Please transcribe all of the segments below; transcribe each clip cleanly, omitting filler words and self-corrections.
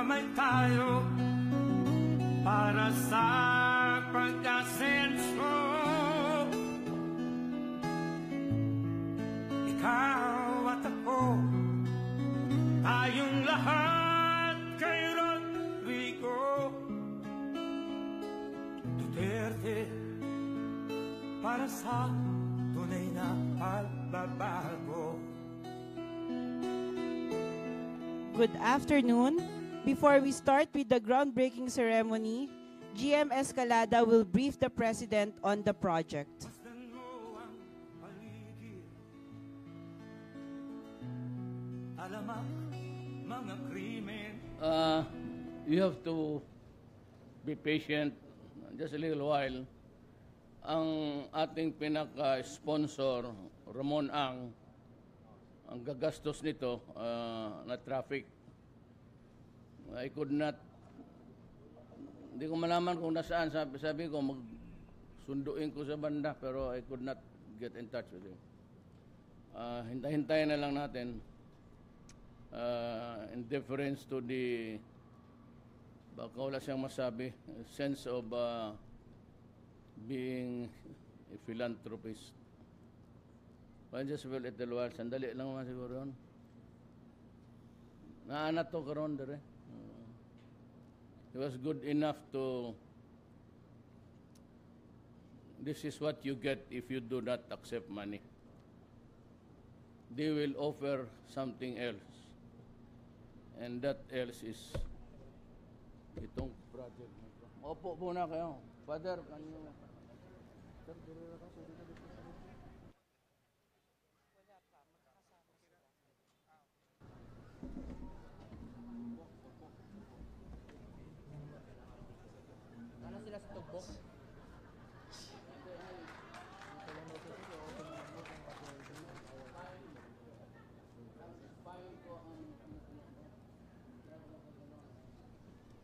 Magkamay tayo para sa pag-asenso. Ikaw at ako, tayong lahat kay Rodrigo Duterte, para sa tunay na pagbabago. Good afternoon. Before we start with the groundbreaking ceremony, GM Escalada will brief the President on the project. You have to be patient just a little while. Ang ating pinaka-sponsor, Ramon ang gagastos nito na traffic. I could not, hindi ko malaman kung nasaan. Sabi ko, magsunduin ko sa banda, pero I could not get in touch with him. Hintay-hintayin na lang natin in deference to the, baka wala siyang masabi, sense of being a philanthropist. I just will at the while. Sandali lang naman siguro yun. Naanat to karon dere. He was good enough to, this is what you get if you do not accept money. They will offer something else. And that else is itong project. Opo muna kayo. Father, kanyo. Ano sila sa tugbok?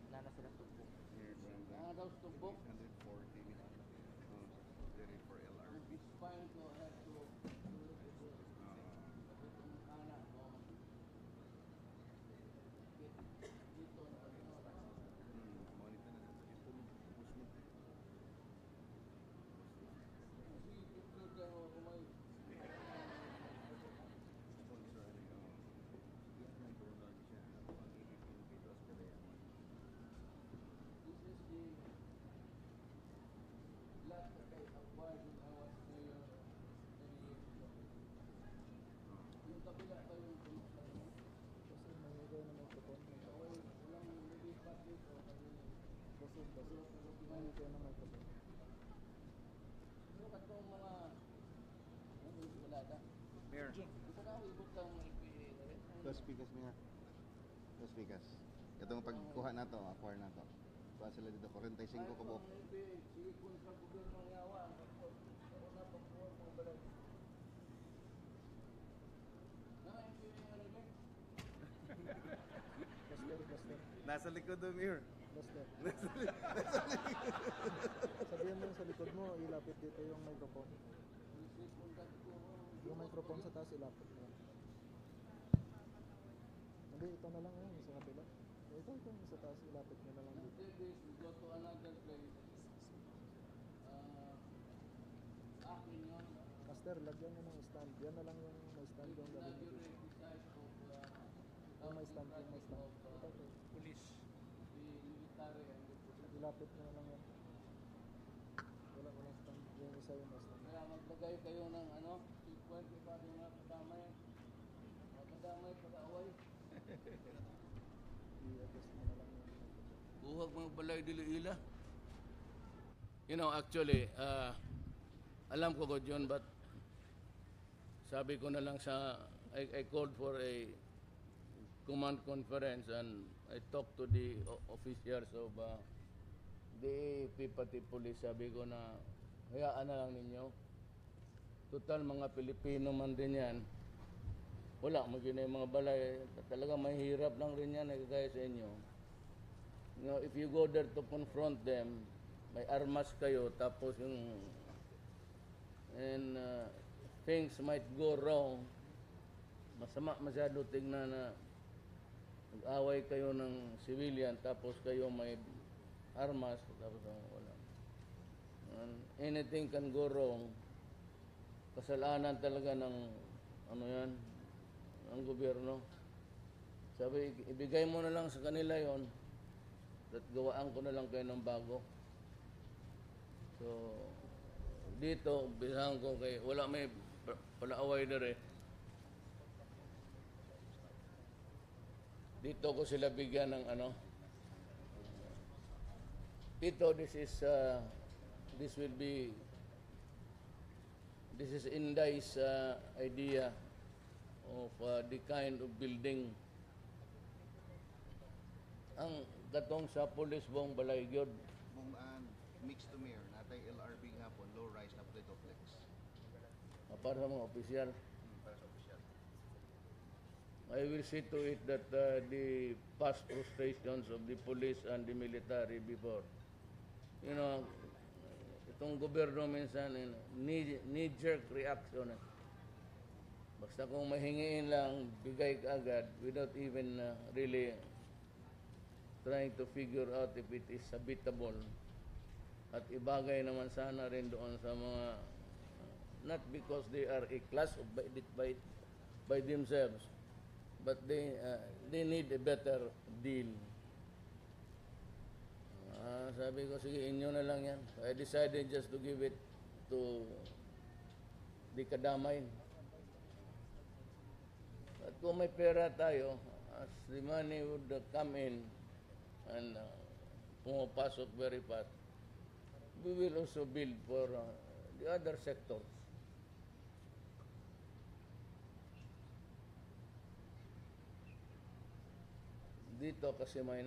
Nana sila tugbok. Nana daw tugbok. 140 ready for LRB. Fine ko have to Mayor. Dos speakers nga. Dos speakers. Itong pagkuha na to, acquire na to. Kuha sila dito, 45 ka buok. Nasa likod do, Mayor. Sabihin mo yung sa likod mo, ilapit dito yung microphone. Yung microphone sa taas, ilapit mo. Hindi, ito na lang yun, sa kabila. Ito, sa taas, ilapit mo na lang dito. go to another place. Akin yun. Master, lagyan mo ng stand. Yan na lang yung may stand yung gawin mo dito. Yung may stand, yung may stand. Ito. Police. The military and the police. Ilapit mo na lang yan. Walang stand. Yung isa yung may stand. Kaya maglagay kayo ng ano, sequence, iba yung mga kadamay. Mga kadamay, pag-away. I-adjust mo na lang yung Buhag mga balay dili-ila. You know, actually, alam ko God yun, but sabi ko na lang sa, I called for a command conference and I talked to the officials of the AAP pati police. Sabi ko na, hayaan na lang ninyo. Total mga Pilipino man din yan. Wala, magina yung mga balay. Talaga mahirap lang rin yan, kagaya sa inyo. You know, if you go there to confront them, may armas kayo, tapos yung things might go wrong. Masama masyado tingnan na Nag-away kayo ng civilian, tapos kayo may armas, tapos wala. Anything can go wrong. Kasalanan talaga ng, ano yan, ng gobyerno. Sabi, ibigay mo na lang sa kanila yon at gawaan ko na lang kayo ng bago. So, dito, bisahan ko kay, wala away na rin. Dito ko sila bigyan ng ano. Dito, this is Indai's idea of the kind of building. Ang gatong sa police bong Balaygod. Mixed to mayor, natay LRB nga po, low-rise na pletoplex. Para sa mga opisyal. Para sa opisyal. I will see to it that the past frustrations of the police and the military before, itong gobyerno minsan, knee-jerk reaction. Basta kung mahingiin lang, bigay ka agad without even really trying to figure out if it is habitable. At ibagay naman sana rin doon sa mga, not because they are a class of by themselves, but they need a better deal. Sabi ko, sige, inyo na lang yan. So I decided just to give it to the kadamay. At kung may pera tayo, as the money would come in and pumapasok very fast, we will also build for the other sectors. Dito kasi may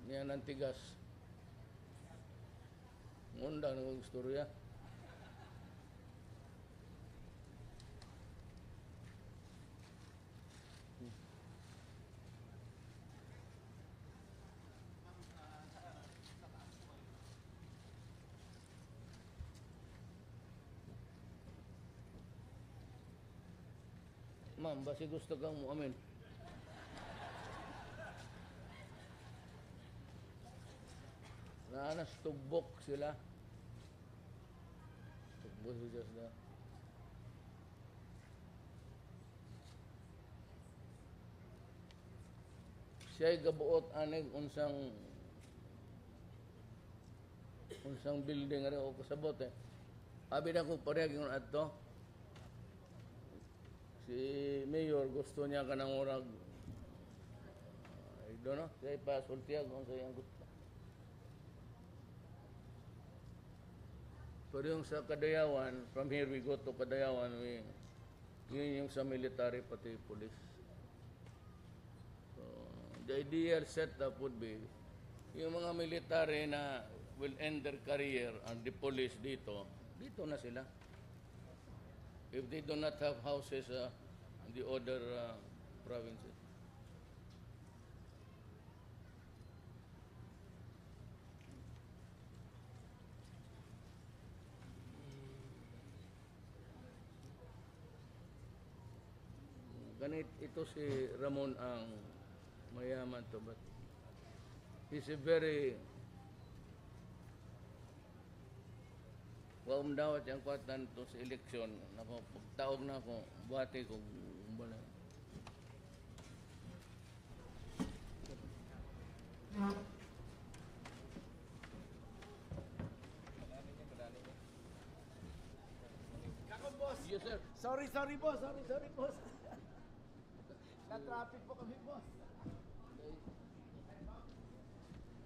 niya ng tigas. Ngundang ng istorya. Ma'am, basi gusto kang mo amin. Naanas tugbok sila. Tugbok sila. Siya'y gabuot anig unsang building rin o kasabot eh. Abi na kung parehag yung ato. Si Mayor gusto niya ka ng urag. I don't know. Kaya pasultiag kung sa'yo ang gusto. Pero yung sa Kadayawan, from here we go to Kadayawan, yun yung sa military pati police. So, the ideal setup would be, yung mga military na will end their career and the police dito na sila. If they do not have houses in the other provinces. Ganit ito si Ramon ang mayaman to, but he's a very dawat yung kwatan to sa eleksyon. Pagtaog na ako, buhati ko bala. Yes, sir. Sorry boss. Na-traffic po kami boss.